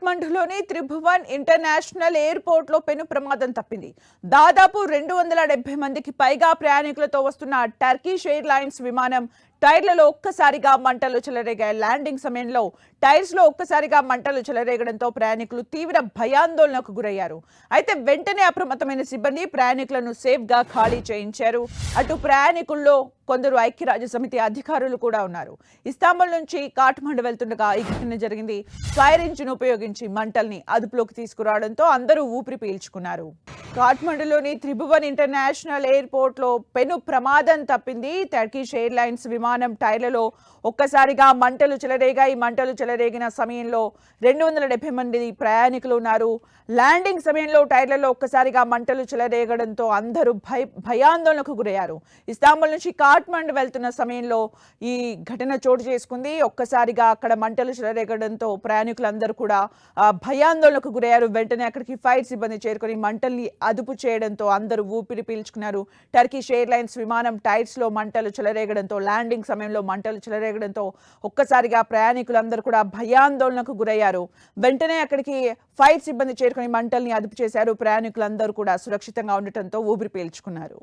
కాఠ్మండూలోని Tribhuvan international airport లో పెను ప్రమాదం తప్పింది. దాదాపు 270 మందికి పైగా ప్రయాణికులతో వస్తున్న టర్కిష్ ఎయిర్లైన్స్ విమానం టైర్లలో ఒక్కసారిగా మంటలు చెలరేగాయి. ల్యాండింగ్ సమయంలో టైర్స్ లో ఒక్కసారిగా మంటలు చెలరేగడంతో ప్రయాణికులు తీవ్ర భయాందోళనకు గురయ్యారు. అయితే వెంటనే అప్రమత్తమైన సిబ్బంది ప్రయాణికులను సేఫ్ గా ఖాళీ చేయించారు. అటు ప్రయాణికుల్లో కొందరు ఐక్యరాజ్య సమితి అధికారులు కూడా ఉన్నారు. ఇస్తాంబుల్ నుంచి కాఠ్మండు వెళ్తుండగా ఈ ఘటన జరిగింది. ఫైర్ ఇంజిన్ ఉపయోగించి మంటల్ని అదుపులోకి తీసుకురావడంతో అందరూ ఊపిరి పీల్చుకున్నారు. కాఠ్మండులోని త్రిభువన్ ఇంటర్నేషనల్ ఎయిర్పోర్ట్ లో పెను ప్రమాదం తప్పింది. టర్కిష్ ఎయిర్లైన్స్ విమానం టైర్లలో ఒక్కసారిగా మంటలు చెలరేగాయి. మంటలు చెలరేగిన సమయంలో 270 మంది ప్రయాణికులు ఉన్నారు. ల్యాండింగ్ సమయంలో టైర్లలో ఒక్కసారిగా మంటలు చెలరేగడంతో అందరూ భయాందోళనకు గురయ్యారు. ఇస్తాంబుల్ నుంచి కాఠ్మండు వెళ్తున్న సమయంలో ఈ ఘటన చోటు చేసుకుంది. ఒక్కసారిగా అక్కడ మంటలు చెలరేగడంతో ప్రయాణికులందరూ కూడా భయాందోళనకు గురయ్యారు. వెంటనే అక్కడికి ఫైర్ సిబ్బంది చేరుకొని మంటల్ని అదుపు చేయడంతో అందరూ ఊపిరి పీల్చుకున్నారు. టర్కిష్ ఎయిర్లైన్స్ విమానం టైర్స్ లో మంటలు చెలరేగడంతో ల్యాండింగ్ సమయంలో మంటలు చెలరేగడంతో ఒక్కసారిగా ప్రయాణికులందరూ కూడా భయాందోళనకు గురయ్యారు. వెంటనే అక్కడికి ఫైర్ సిబ్బంది చేరుకొని మంటల్ని అదుపు చేశారు. ప్రయాణికులందరూ కూడా సురక్షితంగా ఉండటంతో ఊపిరి పీల్చుకున్నారు.